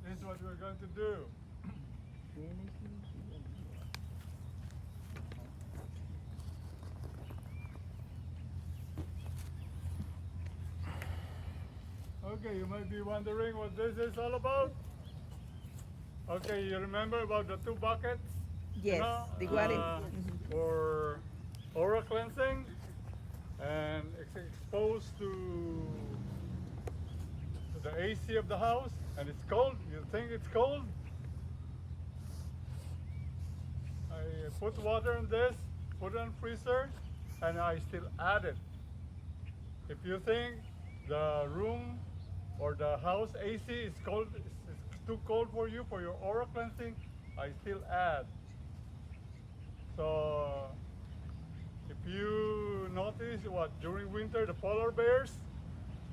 This is what we're going to do. Okay, you might be wondering what this is all about. Okay, you remember about the two buckets? Yes, the one for oral cleansing, and it's exposed to the AC of the house, and it's cold. You think it's cold? I put water in this, put it in freezer, and I still add it. If you think the room or the house AC is cold, it's too cold for you for your oral cleansing, I still add. So if you notice what during winter the polar bears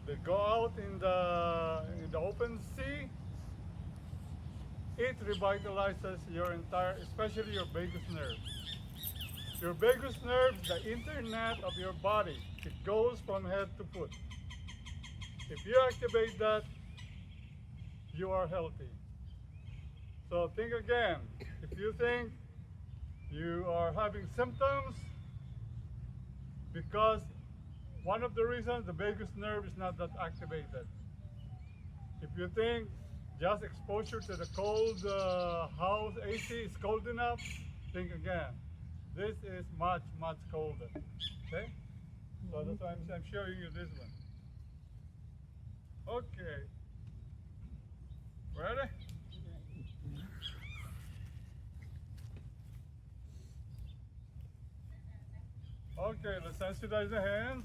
they go out in the open sea, it revitalizes your entire, especially your vagus nerve. Your vagus nerve, the internet of your body, it goes from head to foot. If you activate that, you are healthy. So think again. If you think you are having symptoms because one of the reasons the vagus nerve is not that activated. If you think just exposure to the cold house AC is cold enough, think again. This is much, much colder. Okay? So that's why I'm showing you this one. Okay. Ready? Okay, let's sensitize the hands.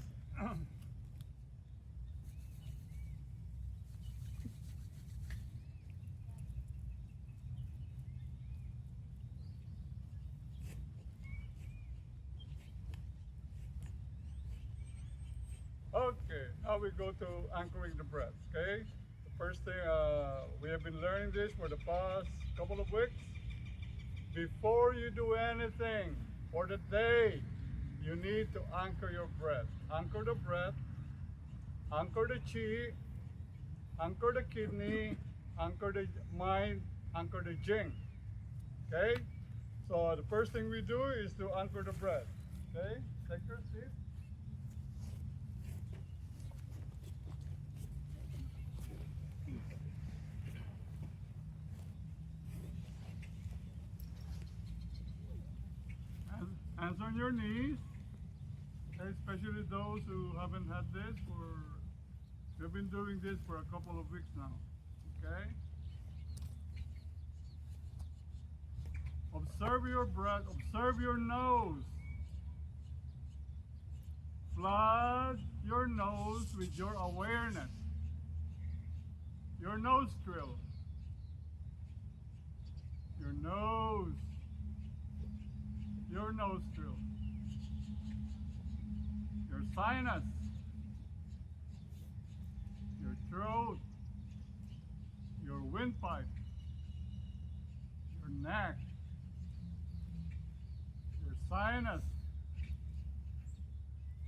Okay, now we go to anchoring the breath, okay? The first thing, we have been learning this for the past couple of weeks. Before you do anything for the day, you need to anchor your breath. Anchor the breath, anchor the chi, anchor the kidney, anchor the mind, anchor the jing, okay? So the first thing we do is to anchor the breath, okay? Take your seat. Hands on your knees, especially those who haven't had this for, we've been doing this for a couple of weeks now, okay? Observe your breath, observe your nose. Flood your nose with your awareness, your nostril, your nose, your nostril, your sinus, your throat, your windpipe, your neck, your sinus,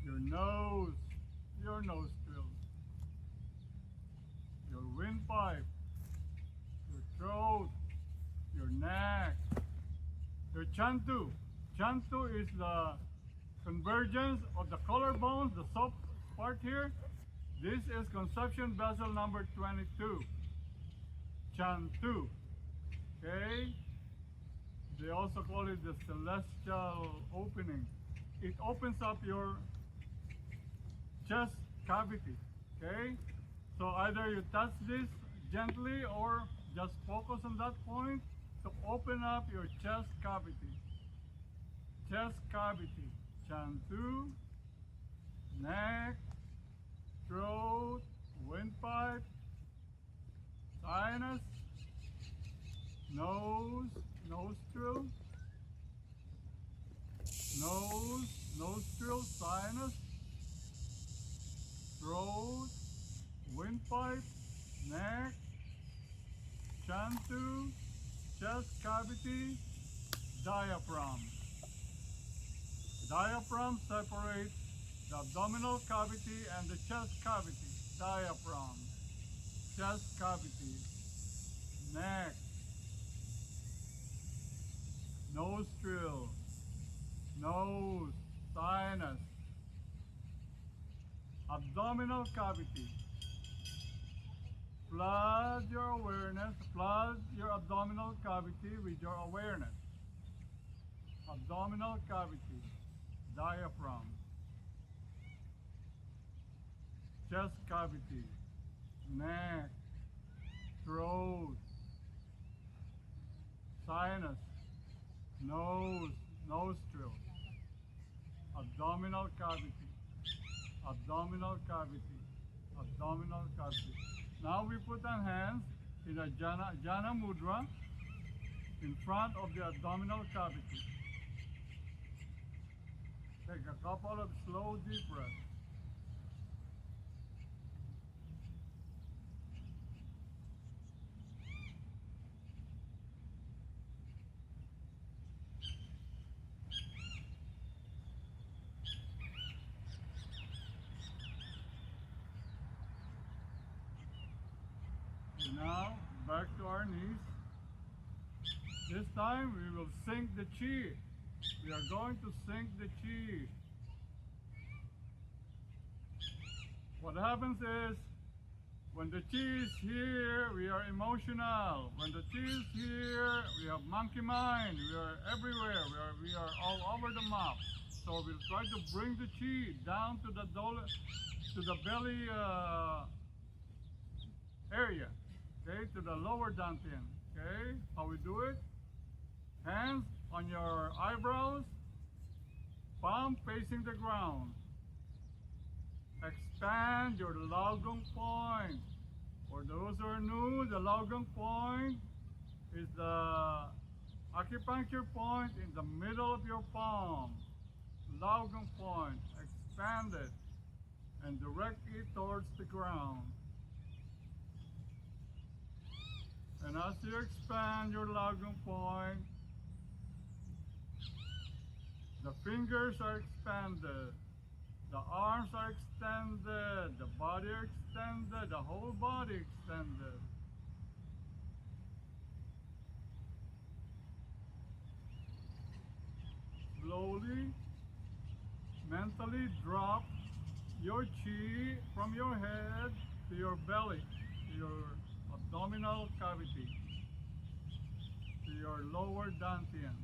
your nose, your nostril, your windpipe, your throat, your neck, your chantu. Chantu is the convergence of the collarbones, the soft part here. This is conception vessel number 22. Chantu. Okay? They also call it the celestial opening. It opens up your chest cavity. Okay? So either you touch this gently or just focus on that point to open up your chest cavity. Chest cavity, chantu, neck, throat, windpipe, sinus, nose, nostril, nose, nostril, sinus, throat, windpipe, neck, chantu, chest cavity, diaphragm. Diaphragm separates the abdominal cavity and the chest cavity. Diaphragm, chest cavity, neck, nostril, nose, sinus, abdominal cavity. Flood your awareness, flood your abdominal cavity with your awareness. Abdominal cavity, diaphragm, chest cavity, neck, throat, sinus, nose, nostril, abdominal cavity, abdominal cavity, abdominal cavity. Now we put our hands in a Jana Mudra in front of the abdominal cavity. Take a couple of slow deep breaths. Now, back to our knees. This time we will sink the chi. We are going to sink the chi. What happens is, when the chi is here, we are emotional. When the chi is here, we have monkey mind. We are everywhere. We are all over the map. So we'll try to bring the chi down to the belly area. Okay, to the lower dantian. Okay, how we do it? Hands on your eyebrows, palm facing the ground. Expand your Laogang point. For those who are new, the Laogang point is the acupuncture point in the middle of your palm. Laogang point. Expand it and direct it towards the ground. And as you expand your Laogang point, the fingers are expanded, the arms are extended, the body are extended, the whole body extended. Slowly, mentally drop your chi from your head to your belly, to your abdominal cavity, to your lower dantian.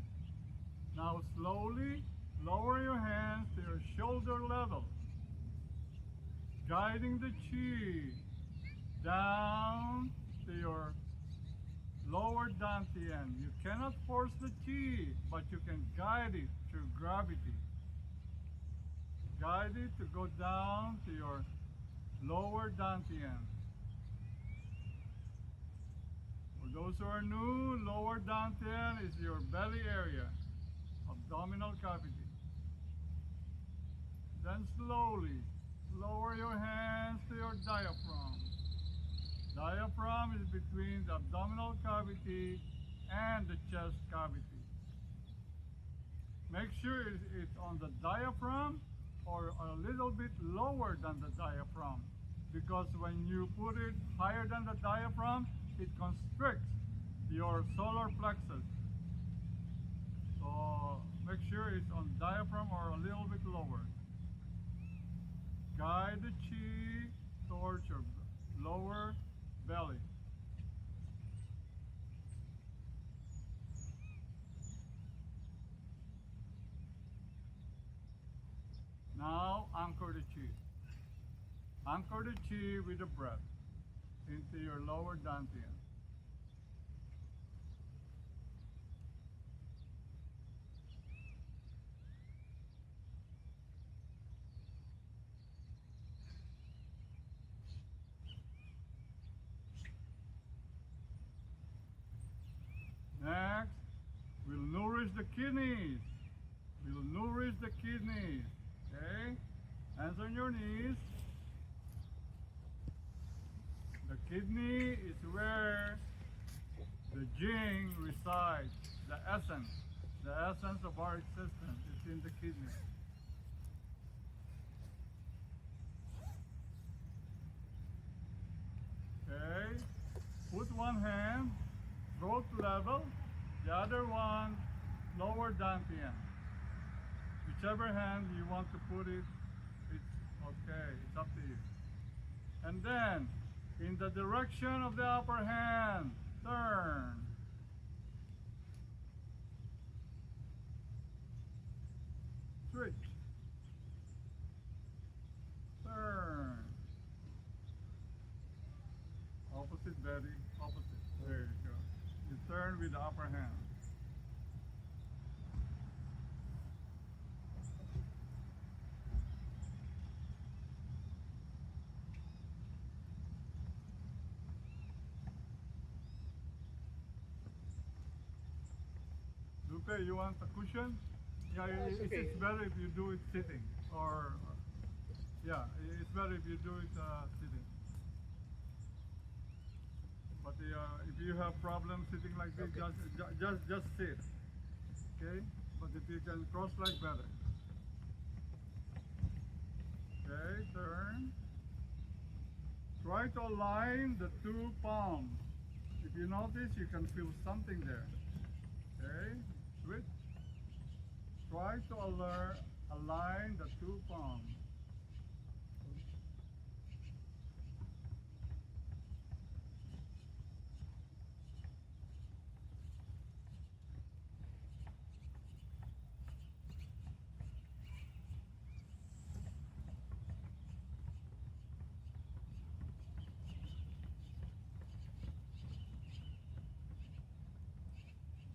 Now slowly lower your hands to your shoulder level, guiding the chi down to your lower dantian. You cannot force the chi, but you can guide it through gravity. Guide it to go down to your lower dantian. For those who are new, lower dantian is your belly area, abdominal cavity. Then slowly lower your hands to your diaphragm. Diaphragm is between the abdominal cavity and the chest cavity. Make sure it's on the diaphragm or a little bit lower than the diaphragm, because when you put it higher than the diaphragm, it constricts your solar plexus. So make sure it's on diaphragm or a little bit lower. Guide the chi towards your lower belly. Now anchor the chi. Anchor the chi with the breath into your lower dantian. Next, we'll nourish the kidneys. We'll nourish the kidneys. Okay? Hands on your knees. The kidney is where the jing resides, the essence of our existence is in the kidney. Okay? Put one hand throat level, the other one lower dantian. Whichever hand you want to put it, it's okay. It's up to you. And then, in the direction of the upper hand, turn. Switch. Turn. Opposite, Betty. Opposite. There you go. You turn with the upper hand. Lupe, you want a cushion? Yeah, it's better if you do it sitting. Or, yeah, it's better if you do it sitting. But if you have problems sitting like this, just sit. Okay? But if you can cross leg, better. Okay, turn. Try to align the two palms. If you notice, you can feel something there. Okay, switch. Try to align the two palms.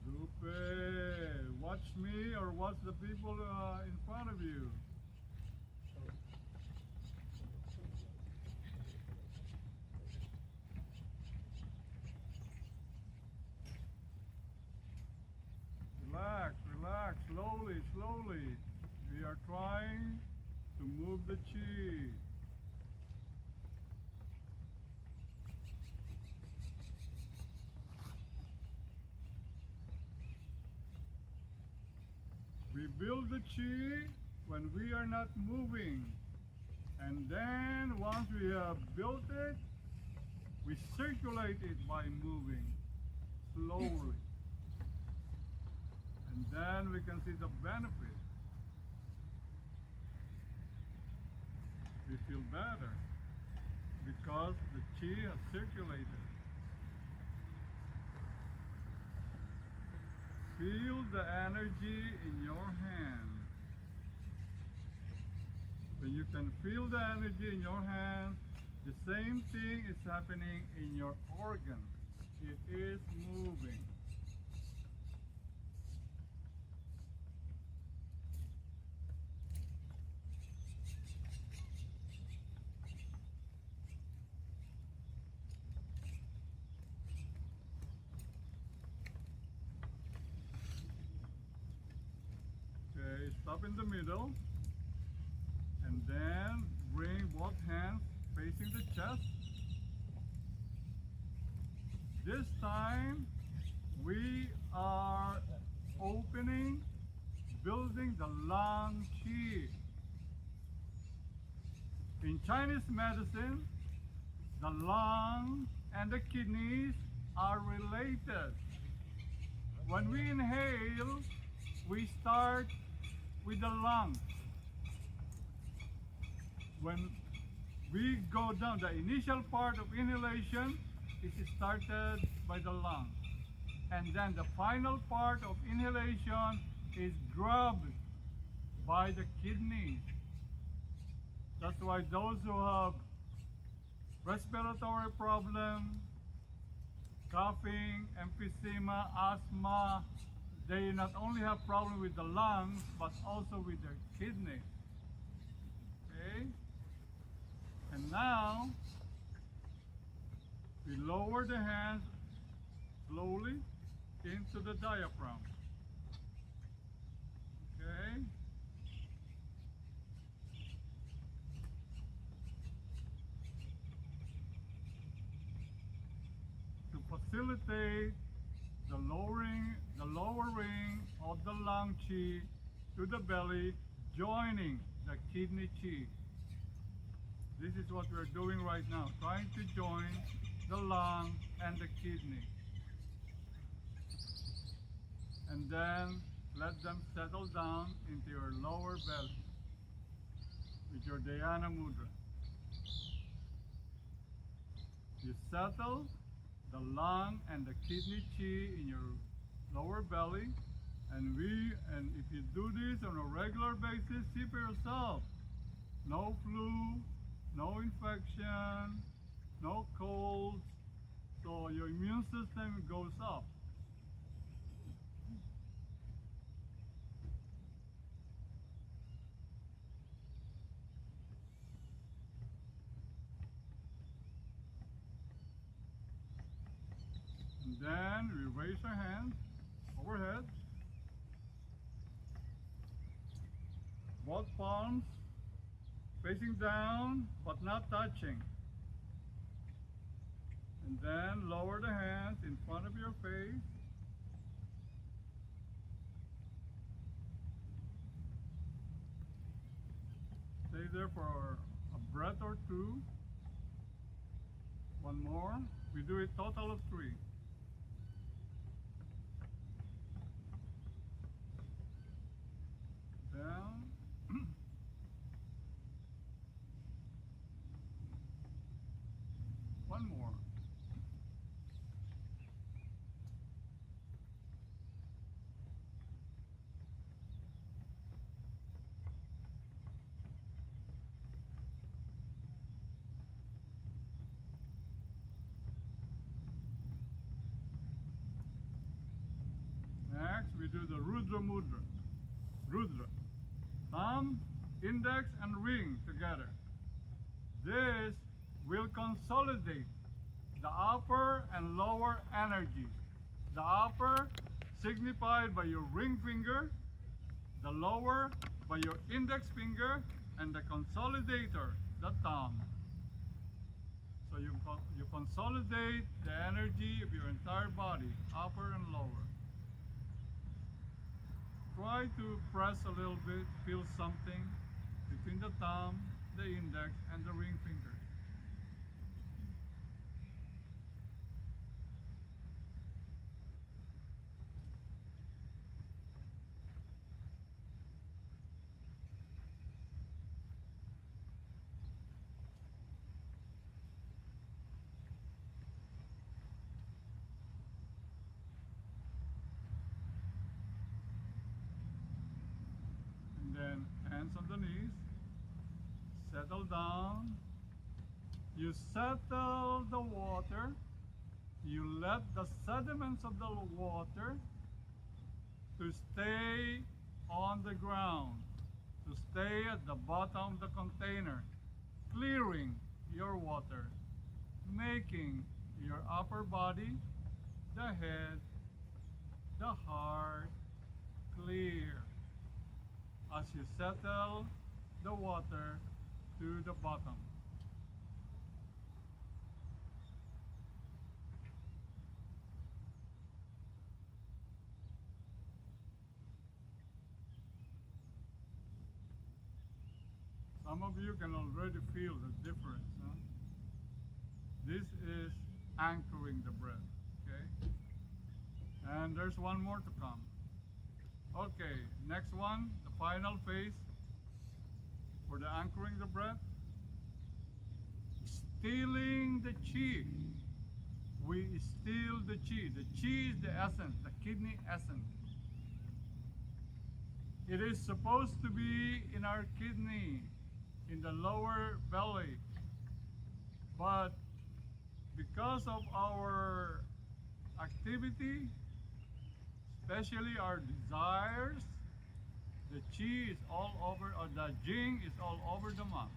Lupe, watch me or watch the people in front of you. Relax, relax, slowly, slowly. We are trying to move the chi. We build the chi when we are not moving. And then once we have built it, we circulate it by moving slowly. And then we can see the benefit. We feel better because the chi has circulated. Feel the energy in your hand. When you can feel the energy in your hand, the same thing is happening in your organ. It is moving. Okay, stop in the middle and then bring both hands facing the chest. This time we are opening, building the lung qi. In Chinese medicine, the lung and the kidneys are related. When we inhale, we start with the lungs. When we go down, the initial part of inhalation is started by the lungs. And then the final part of inhalation is grabbed by the kidneys. That's why those who have respiratory problems, coughing, emphysema, asthma, they not only have problems with the lungs, but also with their kidneys. Okay? And now, we lower the hands slowly into the diaphragm. Okay? To facilitate the lowering of the lung qi to the belly, joining the kidney qi. This is what we're doing right now, trying to join the lung and the kidney. And then let them settle down into your lower belly with your Dhyana Mudra. You settle the lung and the kidney chi in your lower belly, and if you do this on a regular basis, see for yourself. No flu, no infection, no colds, so your immune system goes up. And then we raise our hands overhead, both palms facing down but not touching. And then lower the hands in front of your face. Stay there for a breath or two. One more. We do a total of 3. Down. One more. Next, we do the Rudra Mudra. Rudra. Thumb, index, and ring together. This will consolidate the upper and lower energies. The upper signified by your ring finger, the lower by your index finger, and the consolidator, the thumb. So you consolidate the energy of your entire body, upper and lower. Try to press a little bit, feel something between the thumb, the index, and the ring finger. Then hands on the knees, settle down. You settle the water. You let the sediments of the water to stay on the ground, to stay at the bottom of the container, clearing your water, making your upper body, the head, the heart clear as you settle the water to the bottom. Some of you can already feel the difference. Huh? This is anchoring the breath. Okay? And there's one more to come. Okay, next one, the final phase for the anchoring the breath. Stealing the chi. We steal the chi. The chi is the essence, the kidney essence. It is supposed to be in our kidney, in the lower belly. But because of our activity, especially our desires, the chi is all over, or the jing is all over the mouth.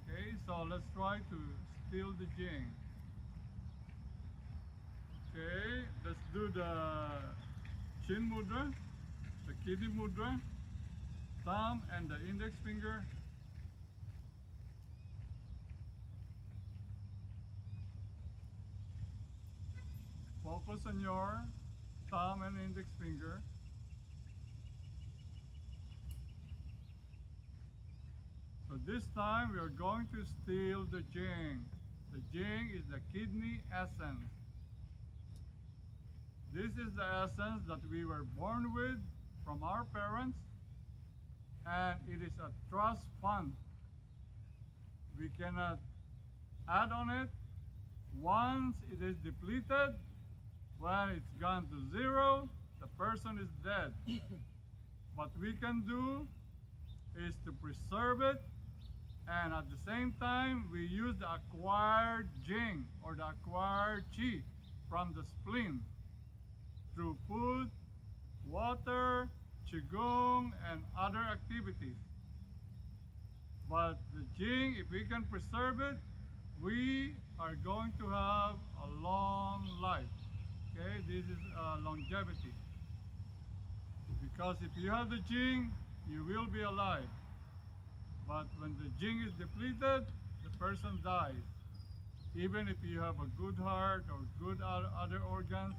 Okay, so let's try to steal the jing. Okay, let's do the chin mudra, the kidney mudra, thumb and the index finger. Focus on your thumb and index finger. So this time we are going to steal the jing. The jing is the kidney essence. This is the essence that we were born with from our parents, and it is a trust fund. We cannot add on it. Once it is depleted, when it's gone to zero, the person is dead. What we can do is to preserve it, and at the same time we use the acquired jing or the acquired qi from the spleen through food, water, qigong, and other activities. But the jing, if we can preserve it, we are going to have a long life. Okay, this is longevity. Because if you have the jing, you will be alive. But when the jing is depleted, the person dies. Even if you have a good heart or good other organs,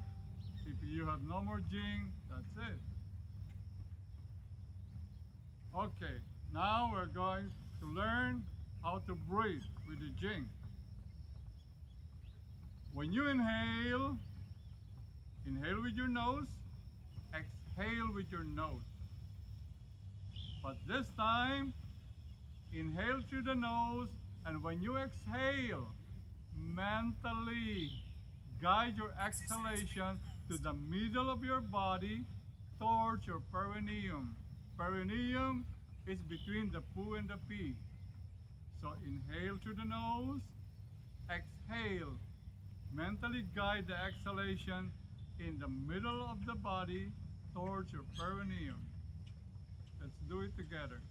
if you have no more jing, that's it. Okay, now we're going to learn how to breathe with the jing. When you inhale, inhale with your nose, exhale with your nose. But this time, inhale through the nose, and when you exhale, mentally guide your exhalation to the middle of your body towards your perineum. Perineum is between the poo and the pee. So inhale through the nose, exhale. Mentally guide the exhalation in the middle of the body towards your perineum. Let's do it together.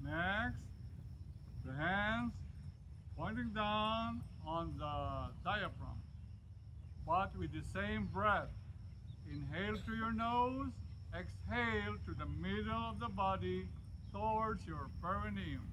Next, the hands pointing down on the diaphragm, but with the same breath. Inhale through your nose, exhale to the middle of the body towards your perineum.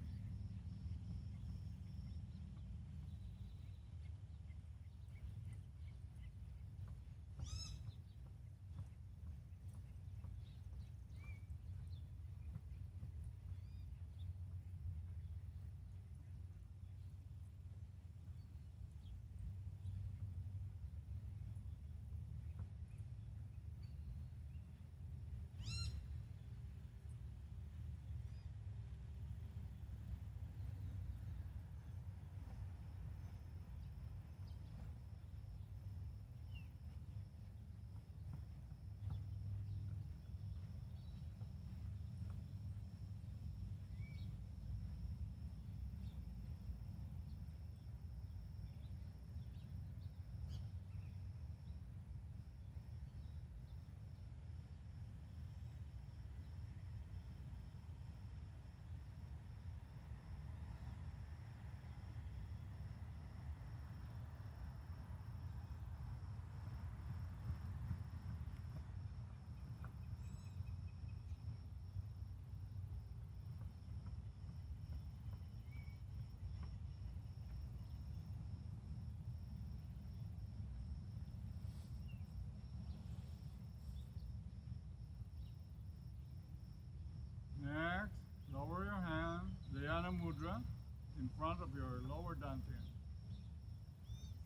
front of your lower dantian.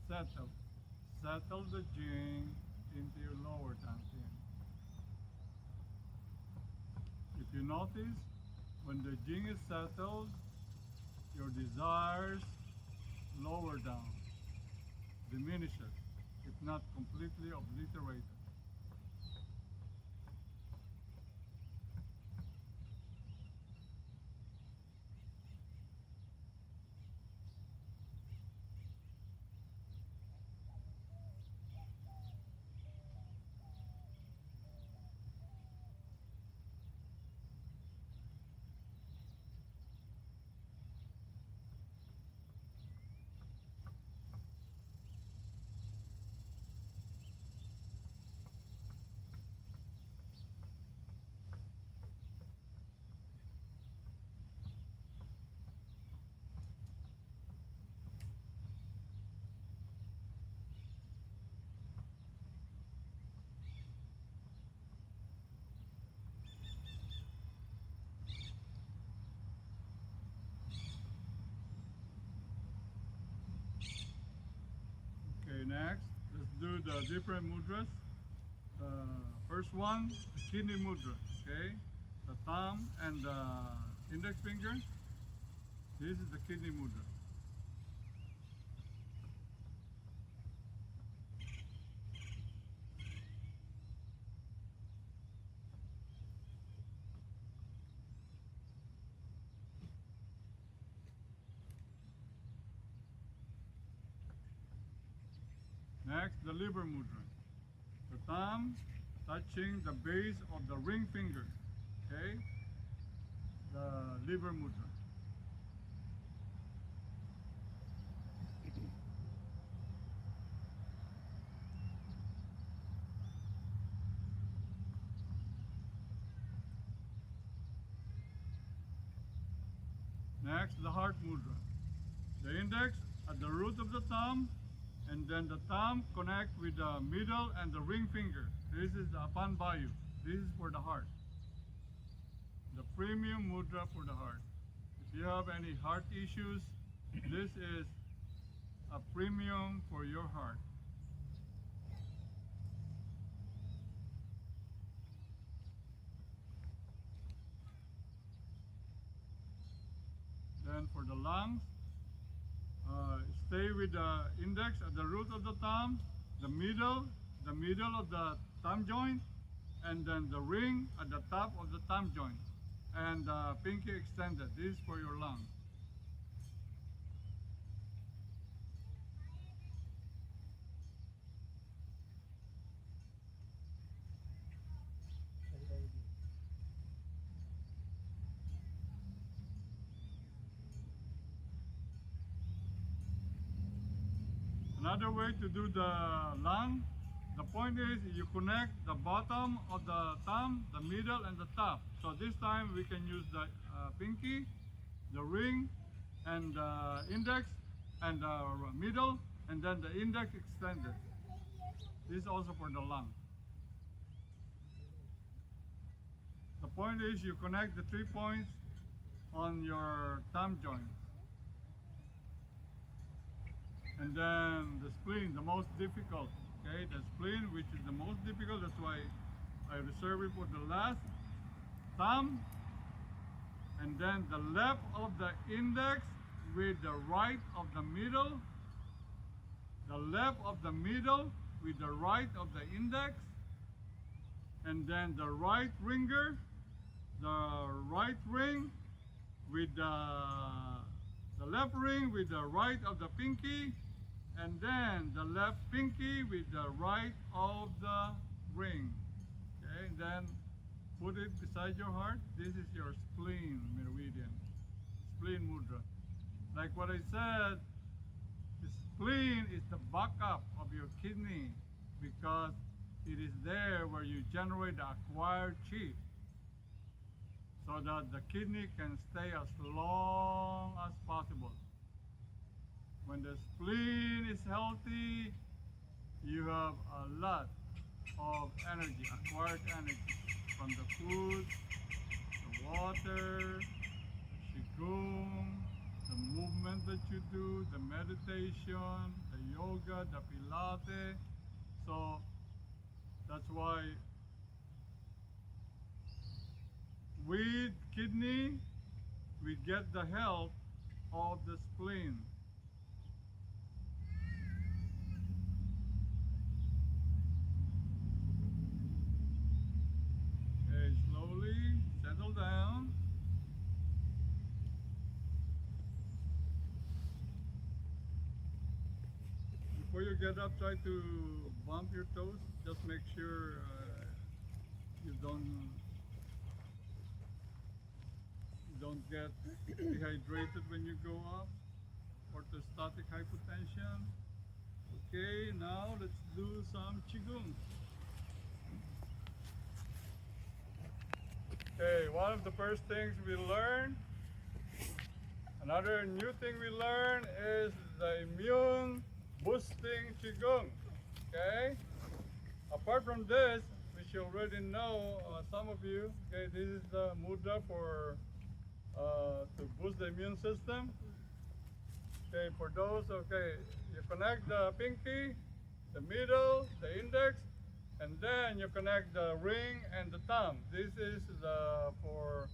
Settle. Settle the jing into your lower dantian. If you notice, when the jing is settled, your desires lower down, diminishes, if not completely obliterated. Okay, next, let's do the different mudras. First one, the kidney mudra, okay? The thumb and the index finger. This is the kidney mudra. Next, the liver mudra. The thumb touching the base of the ring finger, okay? The liver mudra. Next, the heart mudra. The index at the root of the thumb, and then the thumb connect with the middle and the ring finger. This is the Apan Bayu. This is for the heart. The premium mudra for the heart. If you have any heart issues, this is a premium for your heart. Then for the lungs, stay with the index at the root of the thumb, the middle of the thumb joint, and then the ring at the top of the thumb joint, and pinky extended. This is for your lungs. Another way to do the lung, the point is you connect the bottom of the thumb, the middle, and the top. So this time we can use the pinky, the ring, and the index, and the middle, and then the index extended. This is also for the lung. The point is you connect the 3 points on your thumb joint. And then the spleen, the most difficult, okay? The spleen, which is the most difficult, that's why I reserve it for the last. Thumb, and then the left of the index with the right of the middle, the left of the middle with the right of the index, and then the right ringer, the right ring with the left ring with the right of the pinky, and then the left pinky with the right of the ring. Okay, and then put it beside your heart. This is your spleen meridian, spleen mudra. Like what I said, the spleen is the backup of your kidney because it is there where you generate the acquired chi, so that the kidney can stay as long as possible. When the spleen is healthy, you have a lot of energy, acquired energy, from the food, the water, the qigong, the movement that you do, the meditation, the yoga, the Pilates. So that's why with kidney, we get the help of the spleen. Okay, slowly settle down. Before you get up, try to bump your toes. Just make sure you don't get dehydrated when you go up. Orthostatic hypotension. Okay, now let's do some qigong. Okay, one of the first things we learn, another new thing we learn is the immune boosting qigong. Okay, apart from this, which you already know, some of you, okay, this is the mudra for to boost the immune system. Okay, for those, okay, you connect the pinky, the middle, the index, and then you connect the ring and the thumb. This is for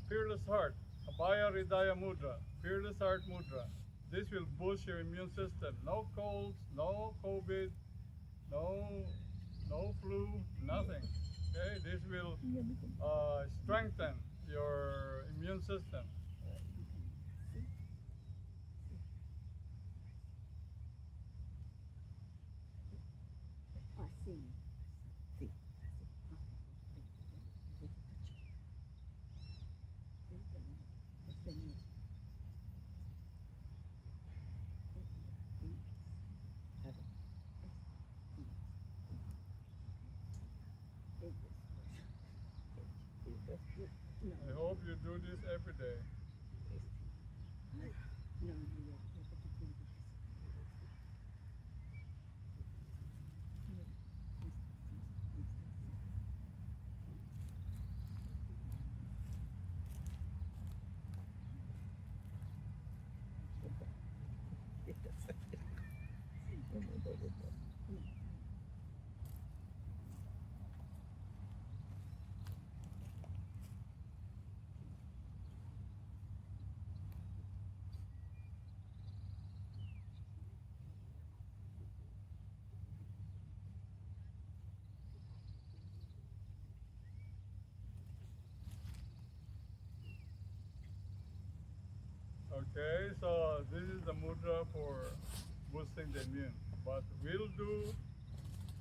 Fearless Heart, Abhaya Hridaya Mudra, Fearless Heart Mudra. This will boost your immune system. No colds, no COVID, no flu, nothing. Okay, this will strengthen your immune system. I hope you do this every day. Okay, so this is the mudra for boosting the immune. But we'll do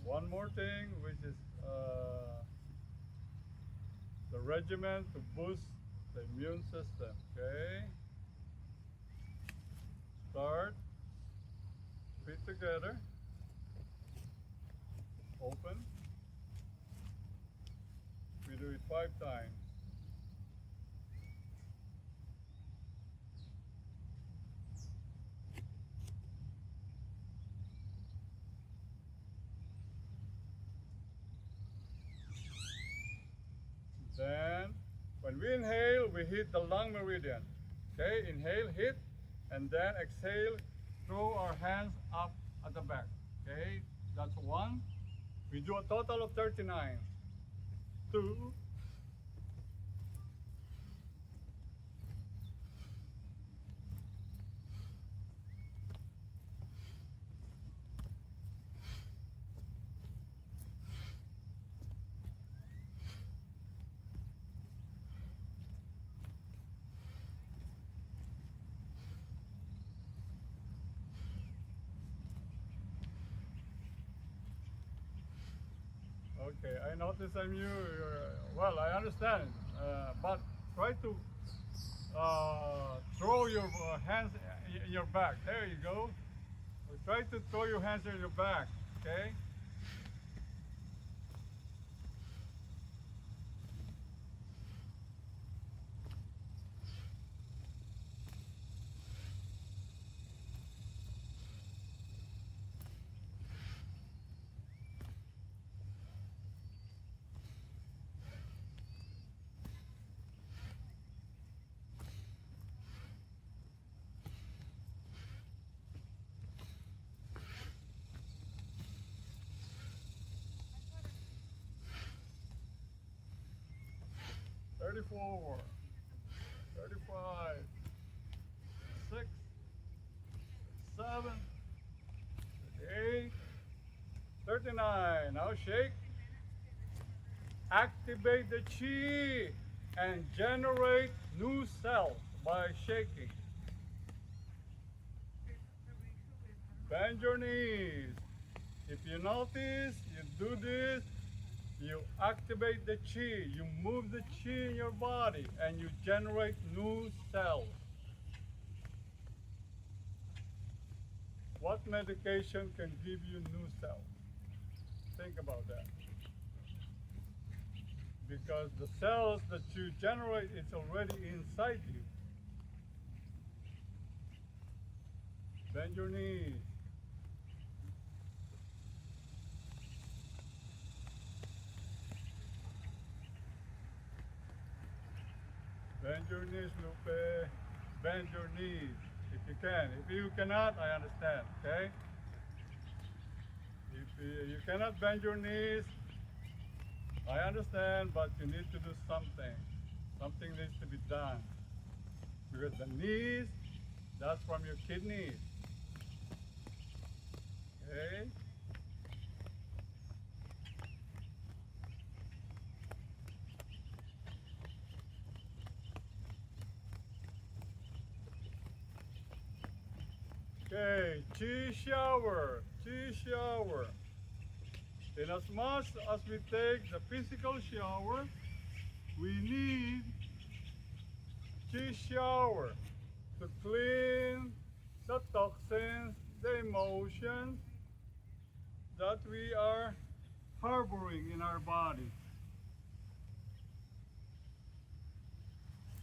one more thing, which is the regimen to boost the immune system. Okay, start, feet together, open. We do it 5 times. Then, when we inhale, we hit the lung meridian. Okay, inhale, hit, and then exhale, throw our hands up at the back. Okay, that's 1. We do a total of 39. 2. Okay, I notice I'm you. Well, I understand, but try to throw your hands in your back. There you go. Try to throw your hands in your back. Okay. 34, 35, 6, 7, 8, 39. Now shake. Activate the chi and generate new cells by shaking. Bend your knees. If you notice, you do this, you activate the chi, you move the chi in your body, and you generate new cells. What medication can give you new cells? Think about that. Because the cells that you generate is already inside you. Bend your knees. Bend your knees, Lupe. Bend your knees if you can. If you cannot, I understand, okay? If you cannot bend your knees, I understand, but you need to do something. Something needs to be done. Because the knees, that's from your kidneys. Okay? Okay, chi shower, chi shower. In as much as we take the physical shower, we need chi shower to clean the toxins, the emotions that we are harboring in our body.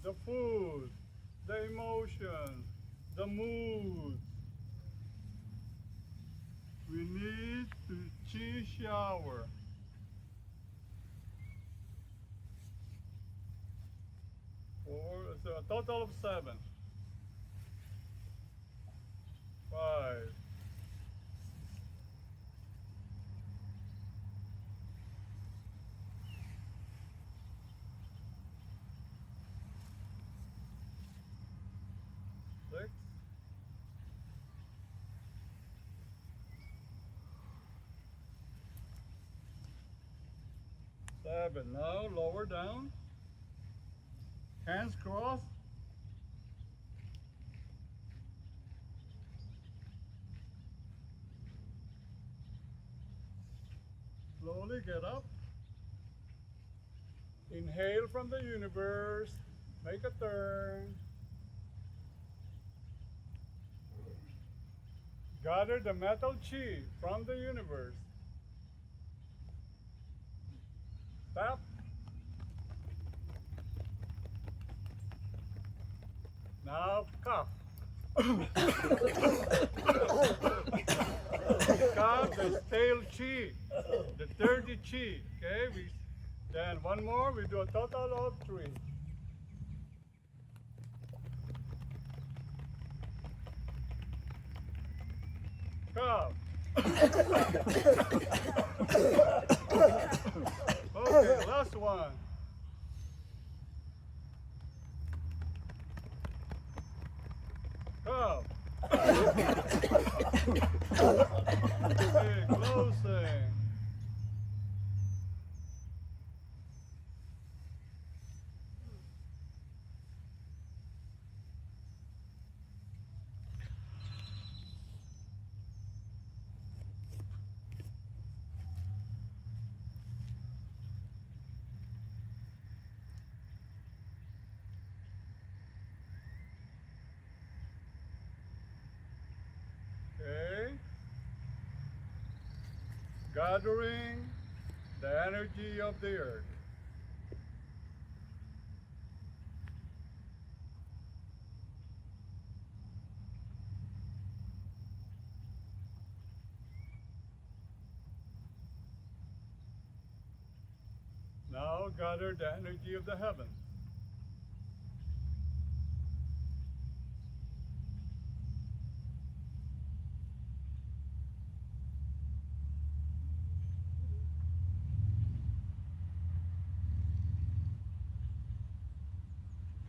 The food, the emotions, the moods. We need to chi shower. So a total of 7. 5. 6. 7. Now lower down. Hands crossed. Slowly get up. Inhale from the universe. Make a turn. Gather the metal chi from the universe. Tap. Now cough. Cough the stale chi, the dirty chi. Okay, then one more, we do a total of 3. Cough. Okay, last one. Cough. Okay, closing. Okay. Gathering the energy of the earth. Now gather the energy of the heavens.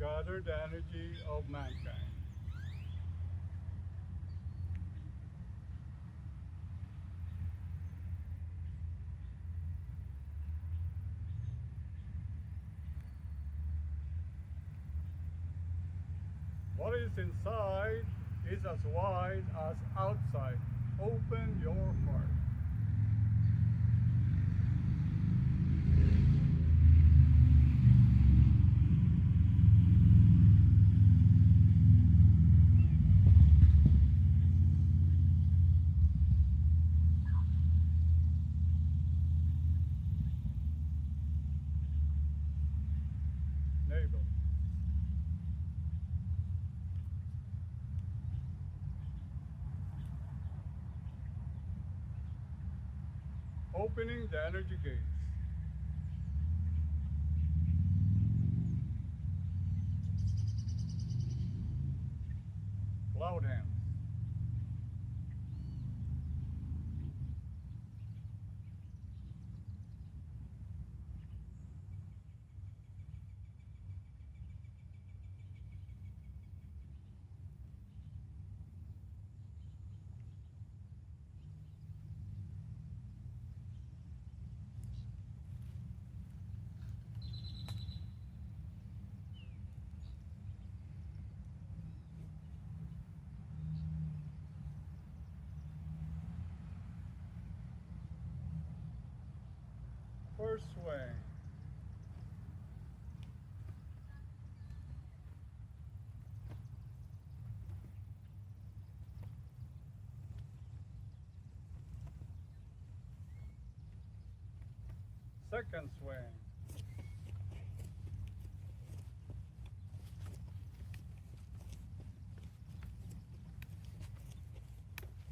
gather the energy of mankind. What is inside is as wide as outside. Open your heart. Navel. Opening the energy gates. Cloud hands. First swing. Second swing.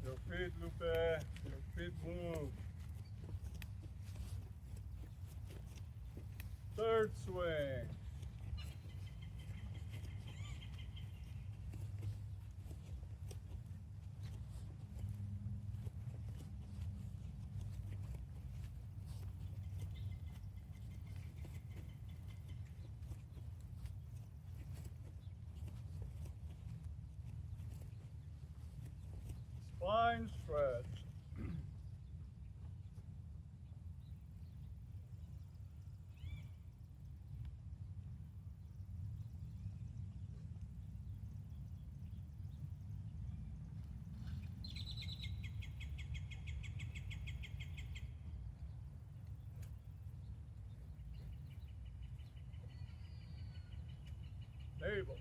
Your feet, Lupe. Your feet move. Third swing. Spine stretch. Navel.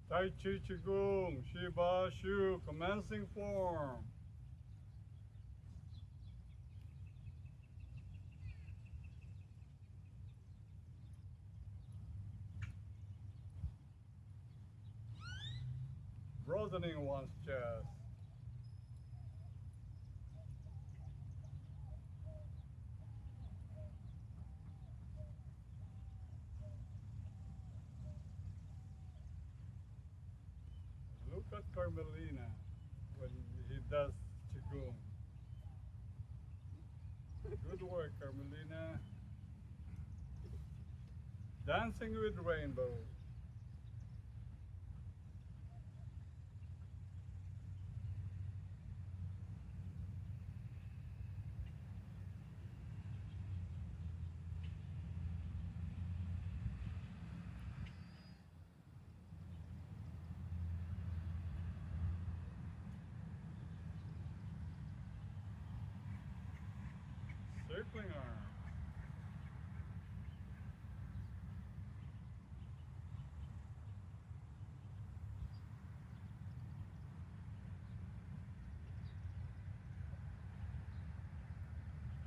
Tai Chi Qigong, Shiba Shu, commencing form. Broadening one's chest. Look at Carmelina when he does Qigong. Good work, Carmelina. Dancing with rainbow. Circling arms.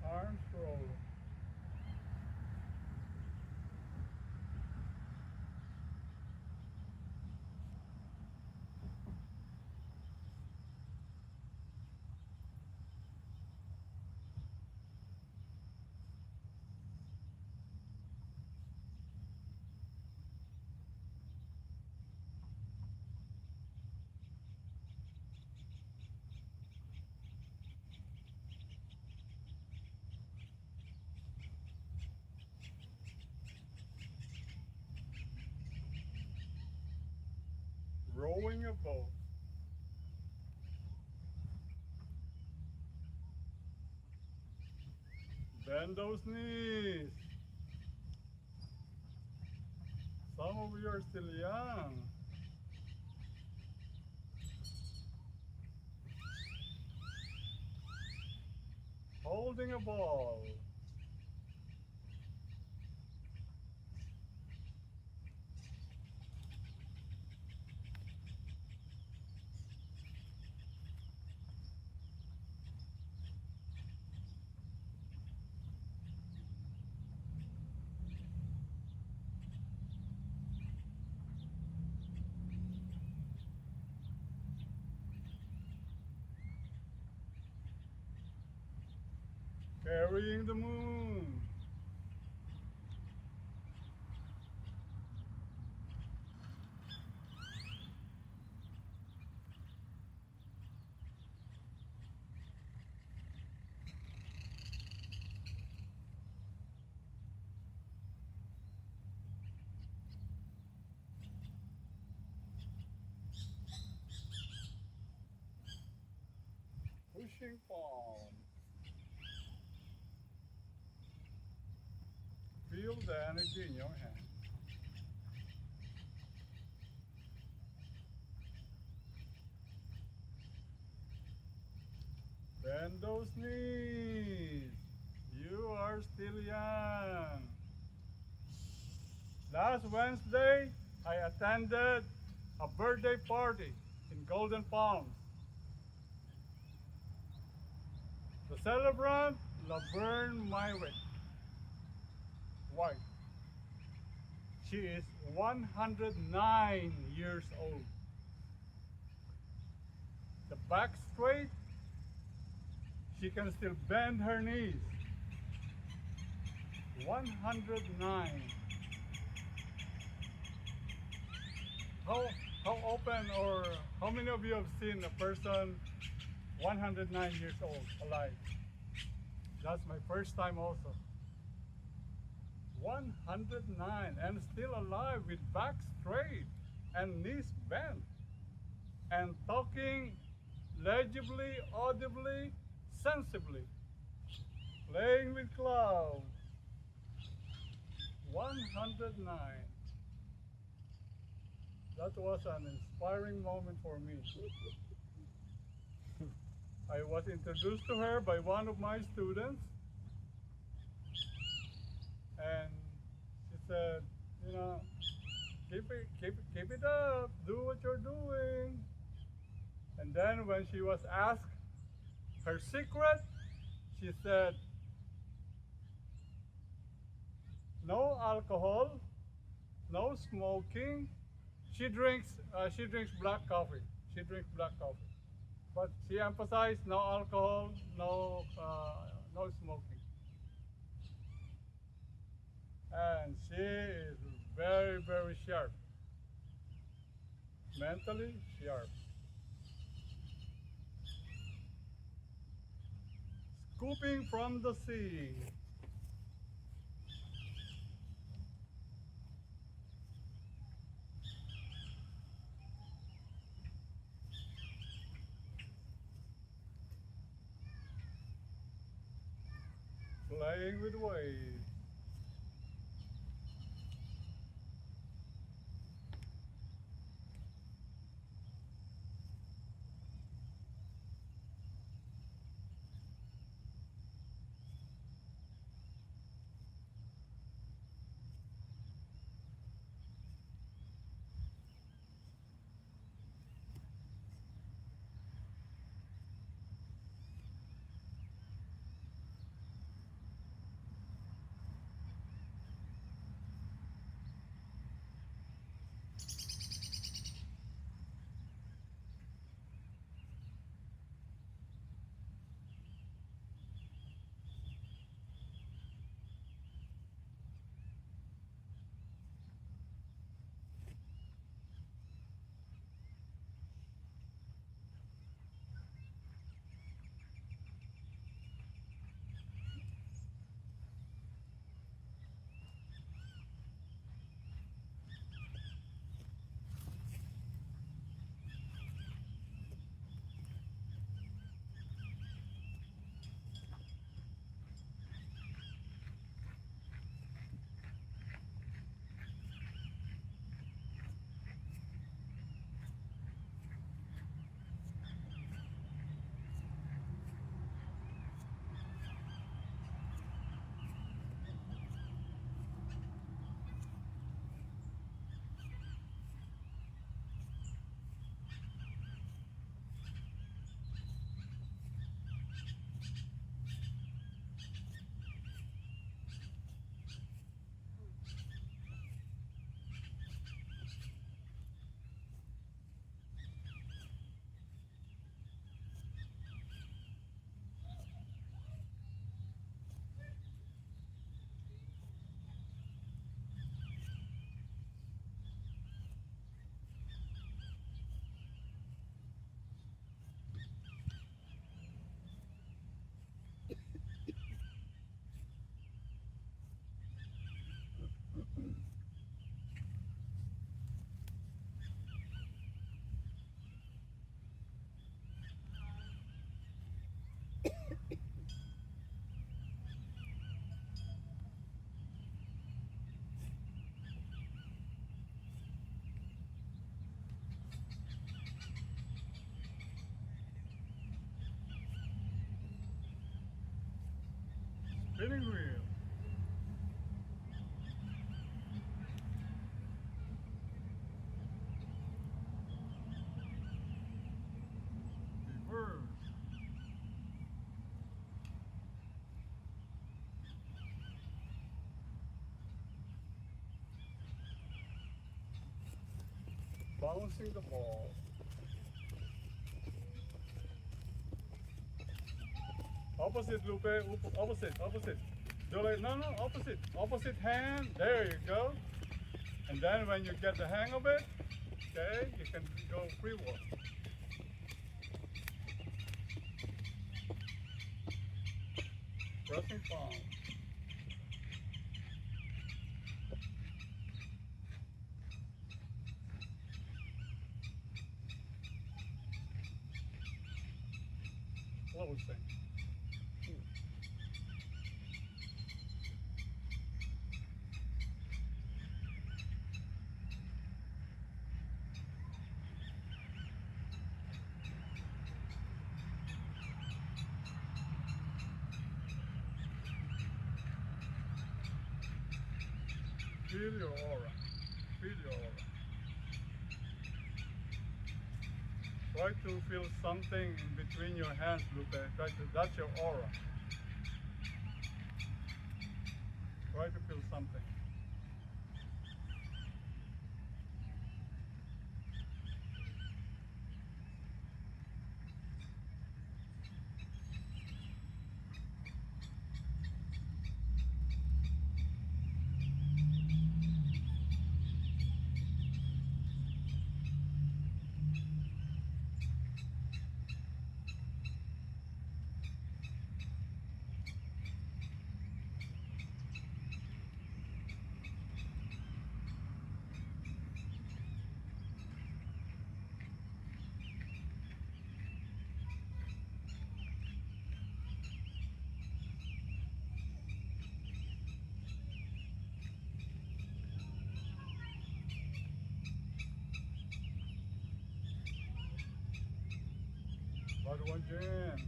Arms rolling. rowing a boat. Bend those knees. Some of you are still young. Holding a ball. Carrying the moon. Pushing palm. Feel the energy in your hand. Bend those knees. You are still young. Last Wednesday, I attended a birthday party in Golden Palms. The celebrant, Laverne Myrick White. She is 109 years old. The back straight, she can still bend her knees. 109. How open or how many of you have seen a person 109 years old alive? That's my first time also. 109 and still alive with back straight and knees bent and talking legibly, audibly, sensibly, playing with clouds. 109. That was an inspiring moment for me. I was introduced to her by one of my students, and she said, you know, keep it up, do what you're doing. And then when she was asked her secret, she said, no alcohol, no smoking. She drinks black coffee. She drinks black coffee. But she emphasized no alcohol, no smoking. And she is very, very sharp. Mentally sharp. Scooping from the sea. Playing with waves. Spinning wheel. Reverse. Bouncing the ball. Opposite, Lupe. Opposite. Do like, no, opposite. Opposite hand. There you go. And then when you get the hang of it, okay, you can go free walk. Pressing palm. Closing. Feel your aura. Feel your aura. Try to feel something in between your hands, Lupe. That's your aura. Try to feel something. One jam.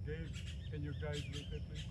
Gabe, can you guys look at please?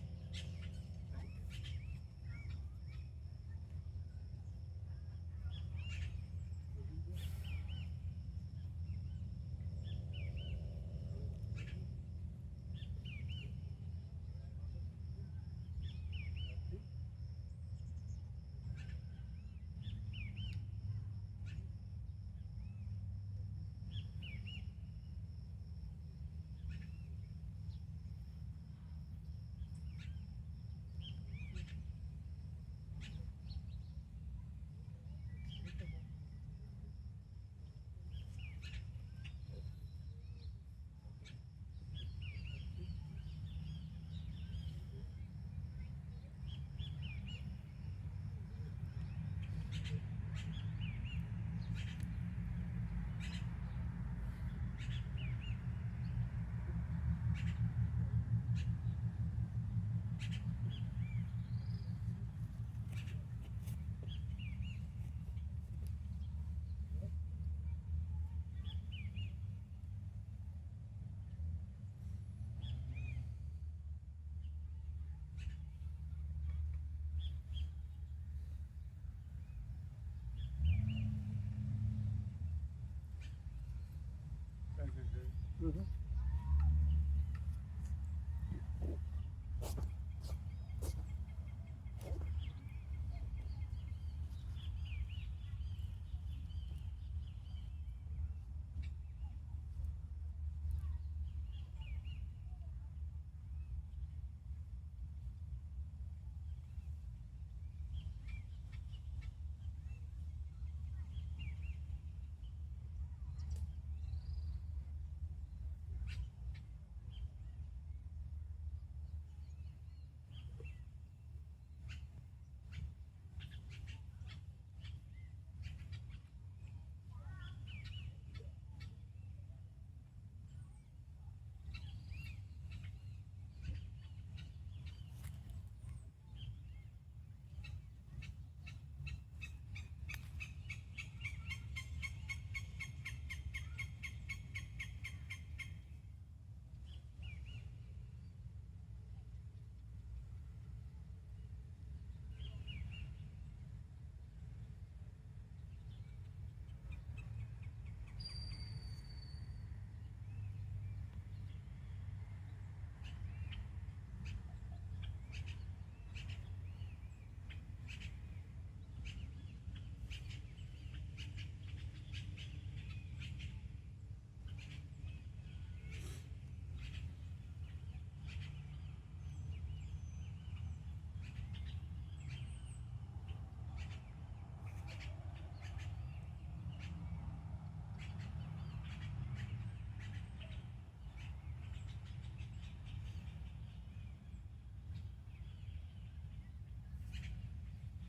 Thank you, Gabe. Mhm.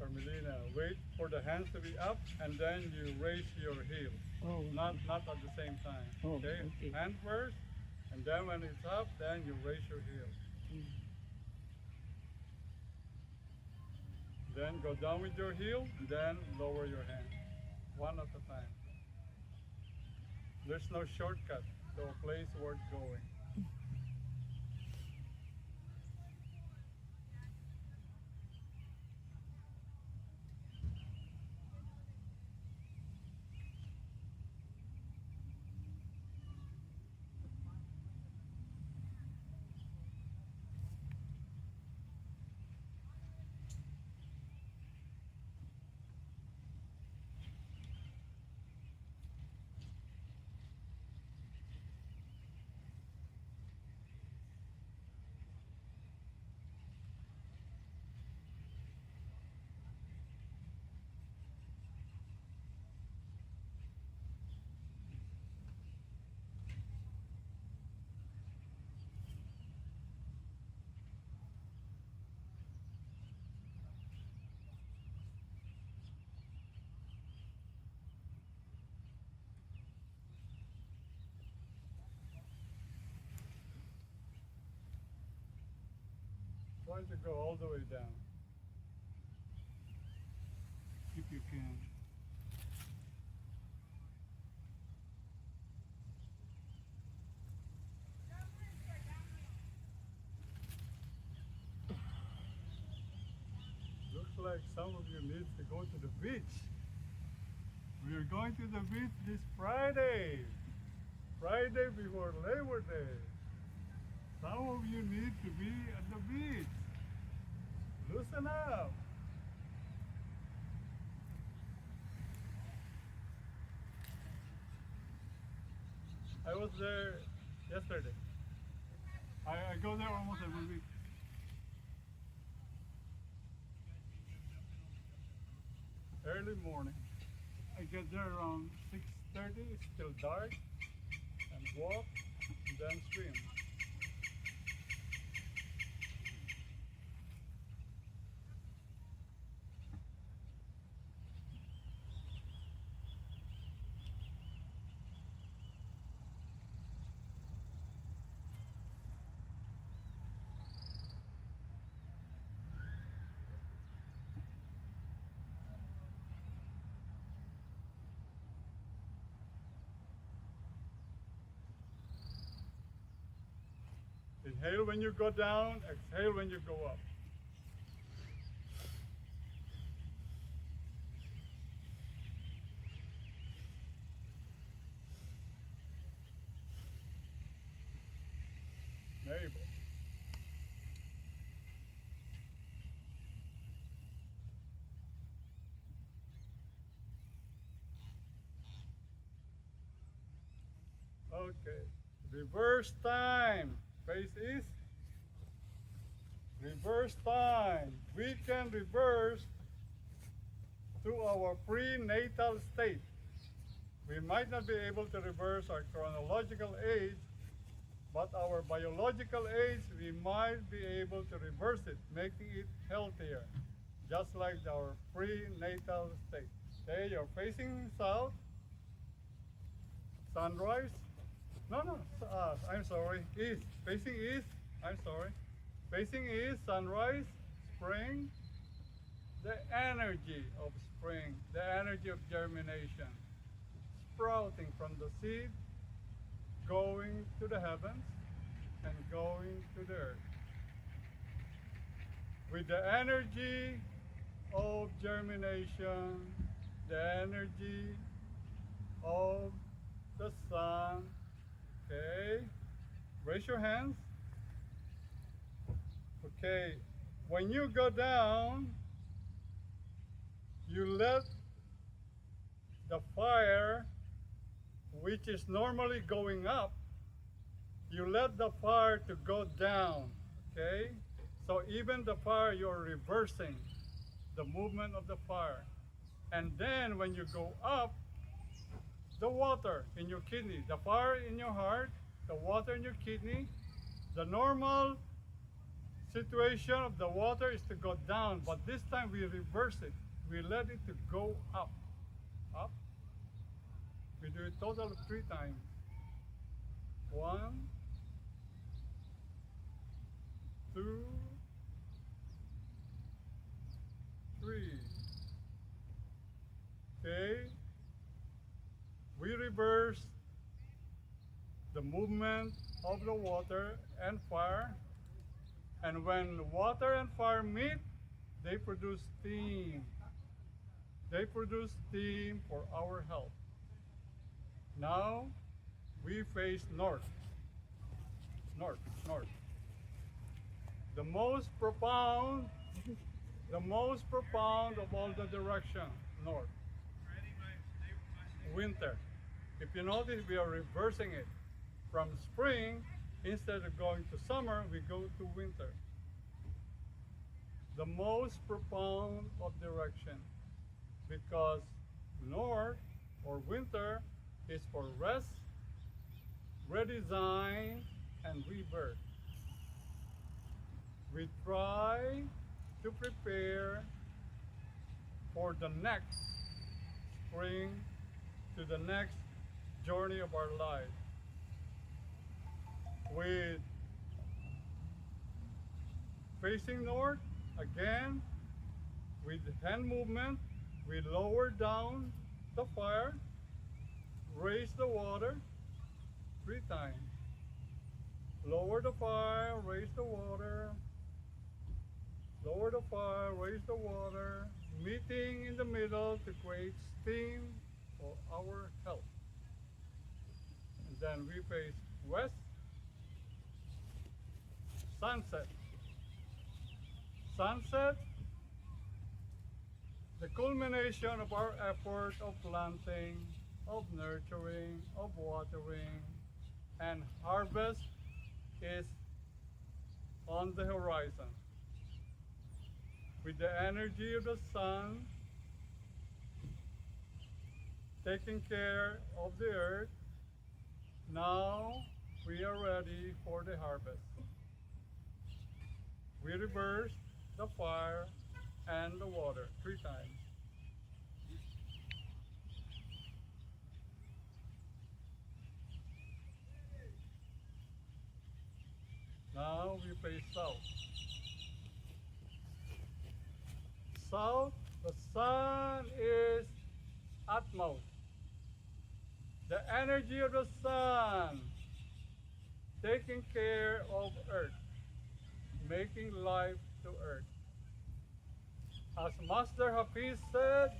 Carmelina, wait for the hands to be up and then you raise your heel. Oh, Not at the same time. Oh, Okay? okay. Hand first, and then when it's up, then you raise your heel. mm. Then go down with your heel, and then lower your hand. One at a time. There's no shortcut to a place worth going. Try to go all the way down. If you can. Looks like some of you need to go to the beach. We are going to the beach this Friday. Friday before Labor Day. Some of you need to be at the beach. Loosen up. I was there yesterday. I go there almost every week. Early morning. I get there around 6:30, it's still dark, and walk, and then swim. Inhale when you go down, exhale when you go up. There you go. Okay. Reverse time. Face east. Reverse time. We can reverse to our prenatal state. We might not be able to reverse our chronological age, but our biological age, we might be able to reverse it, making it healthier, just like our prenatal state. Okay, you're facing south, sunrise. No, I'm sorry, east. Facing east, I'm sorry. Facing east, sunrise, spring, the energy of spring, the energy of germination, sprouting from the seed, going to the heavens, and going to the earth. With the energy of germination, the energy of the sun. Okay, raise your hands. Okay, when you go down, you let the fire, which is normally going up, you let the fire to go down, okay? So even the fire, you're reversing the movement of the fire. And then when you go up, the water in your kidney, the fire in your heart, the water in your kidney, the normal situation of the water is to go down, but this time we reverse it. We let it to go up. Up. We do it total of 3 times. 1, 2, 3. Okay. We reverse the movement of the water and fire. And when water and fire meet, they produce steam. They produce steam for our health. Now, we face north. North, north. The most profound of all the direction, north. Winter. If you notice, we are reversing it. From spring, instead of going to summer, we go to winter. The most profound of direction, because north or winter is for rest, redesign, and rebirth. We try to prepare for the next spring, to the next journey of our life. With facing north, again, with hand movement, we lower down the fire, raise the water 3 times. Lower the fire, raise the water. Lower the fire, raise the water. Meeting in the middle to create steam for our health. And then we face west, sunset. Sunset, the culmination of our effort of planting, of nurturing, of watering, and harvest is on the horizon. With the energy of the sun taking care of the earth, now we are ready for the harvest. We reverse the fire and the water 3 times. Now we face south. South, the sun is utmost. The energy of the sun taking care of earth, making life to earth. As Master Hafiz said,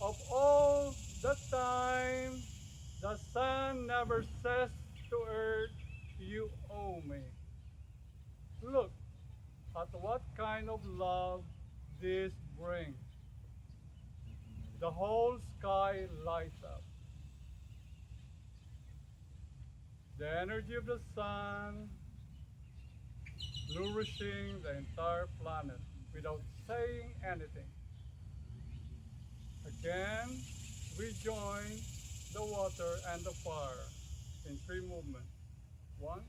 of all the time, the sun never says to earth, you owe me. Look at what kind of love this brings. The whole sky lights up. The energy of the sun nourishing the entire planet without saying anything. Again, we join the water and the fire in 3 movements. 1,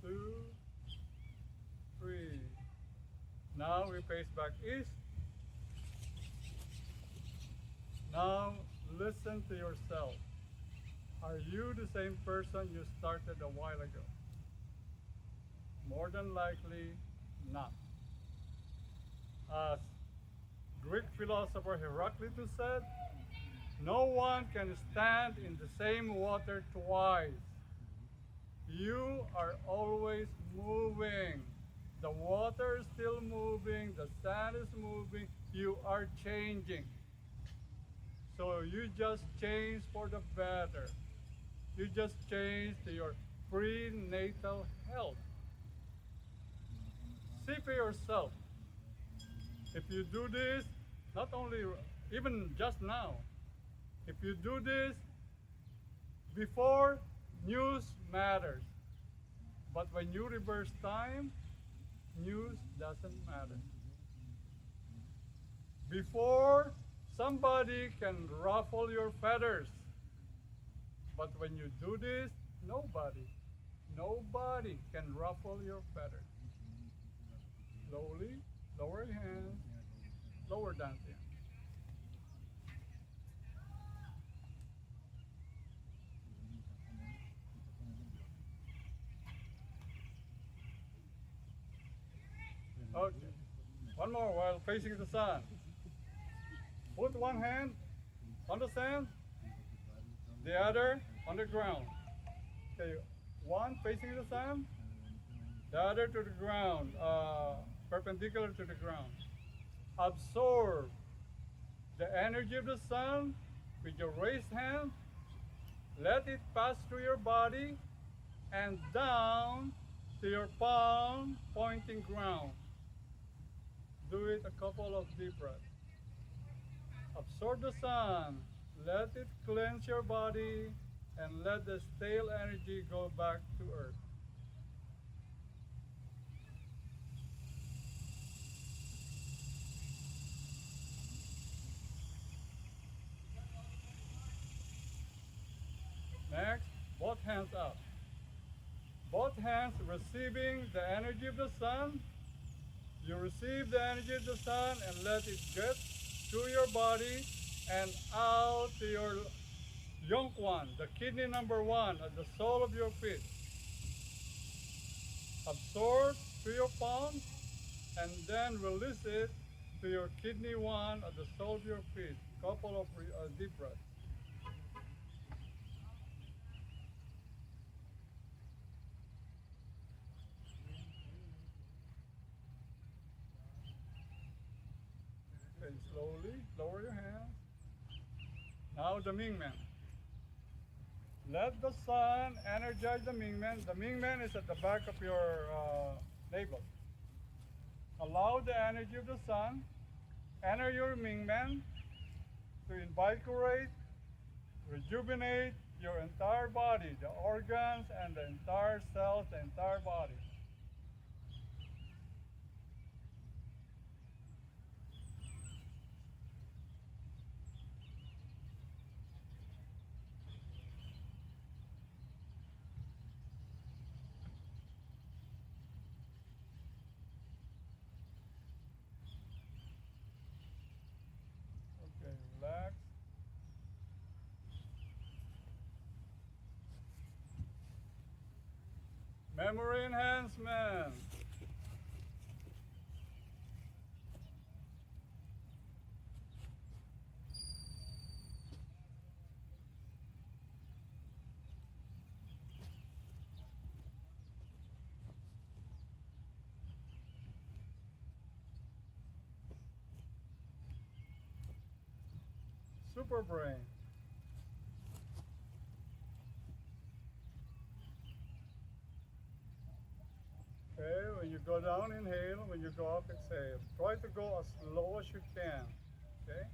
2, 3. Now we face back east. Now listen to yourself. Are you the same person you started a while ago? More than likely, not. As Greek philosopher Heraclitus said, no one can stand in the same water twice. You are always moving. The water is still moving, the sand is moving, you are changing. So you just change for the better. You just change to your prenatal health. See for yourself. If you do this, not only, even just now, if you do this before, news matters. But when you reverse time, news doesn't matter. Before, somebody can ruffle your feathers. But when you do this, nobody. Nobody can ruffle your feathers. Slowly, lower your hands, lower down the hands. Okay. One more while facing the sun. Put one hand on the sand, the other on the ground. Okay, one facing the sun, the other to the ground, perpendicular to the ground. Absorb the energy of the sun with your raised hand. Let it pass through your body and down to your palm pointing ground. Do it a couple of deep breaths. Absorb the sun. Let it cleanse your body and let the stale energy go back to earth. Next, both hands up. Both hands receiving the energy of the sun. You receive the energy of the sun and let it get through your body and out to your Yongquan, the kidney number 1 at the sole of your feet. Absorb to your palms and then release it to your kidney 1 at the sole of your feet. Couple of deep breaths. Okay, slowly lower your hands. Now the Mingmen. Let the sun energize the Mingmen. The Mingmen is at the back of your navel. Allow the energy of the sun enter your Mingmen to invigorate, rejuvenate your entire body, the organs and the entire cells, the entire body. Okay, relax. Memory enhancement. Super brain. Okay, when you go down, inhale. When you go up, exhale. Try to go as low as you can. Okay?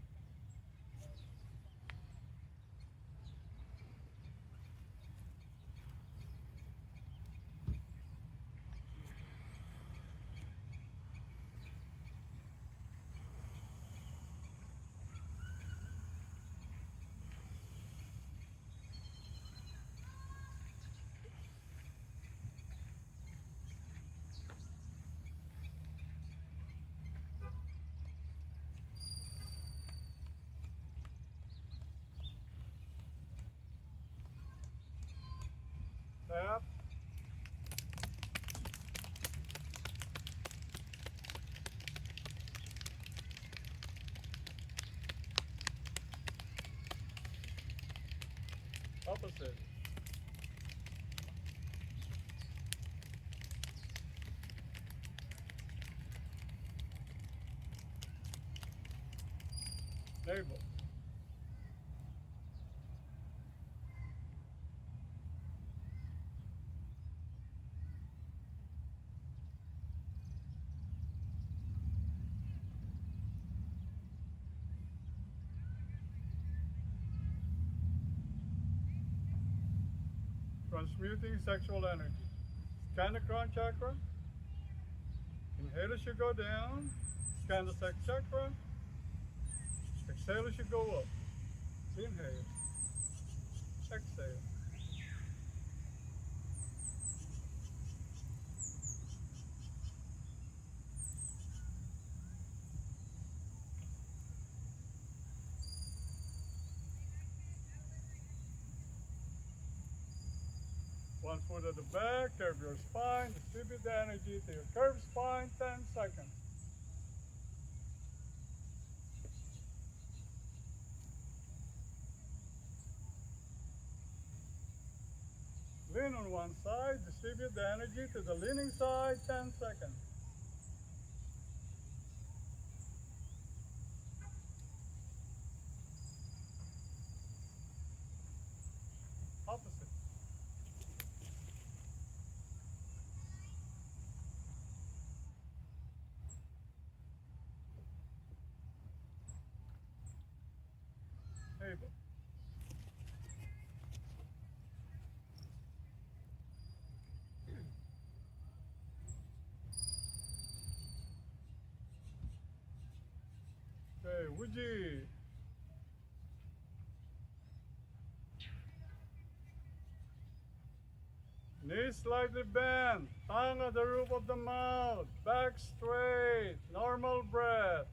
Tap. Opposite. Navel. Transmuting sexual energy. Scan the crown chakra. Inhale as you go down. Scan the sex chakra. Exhale as you go up. Inhale. Exhale. 1 foot at the back, curve your spine, distribute the energy to your curved spine, 10 seconds. Lean on one side, distribute the energy to the leaning side, 10 seconds. Opposite. Table. Okay, Wuji. Knees slightly bent, tongue at the roof of the mouth, back straight, normal breath.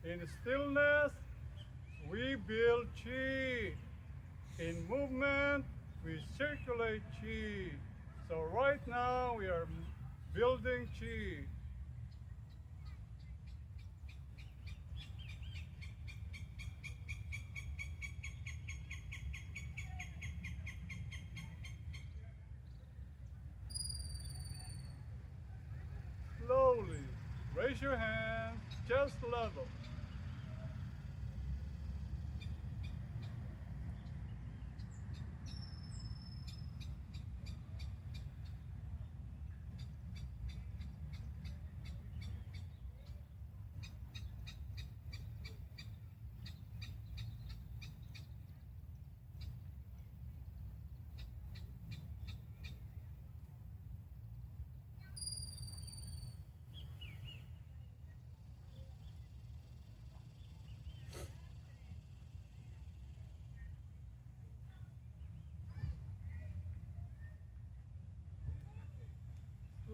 In stillness, we build chi. In movement, we circulate chi. So right now, we are building chi. Slowly, raise your hands, chest level.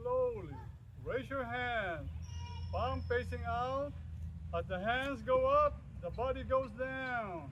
Slowly, raise your hands, palm facing out. As the hands go up, the body goes down.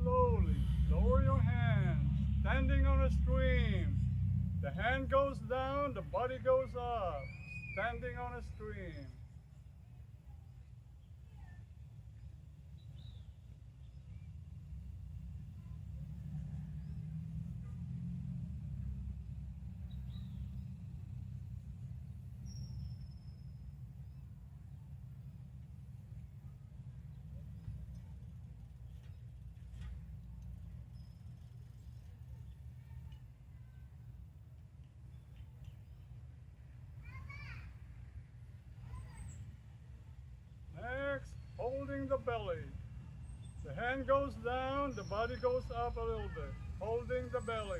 Slowly, lower your hands, standing on a stream. The hand goes down, the body goes up, standing on a stream. Next, holding the belly. The hand goes down, the body goes up a little bit, holding the belly.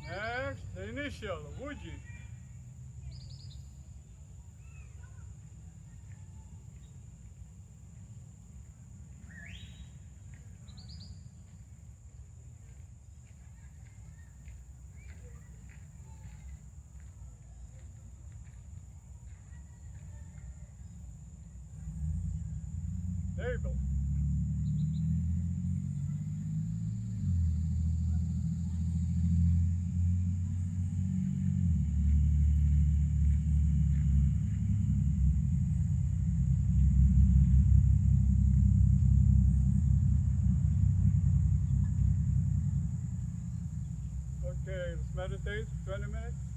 Next, the initial, Wuji. There you go. Okay, let's meditate 20 minutes.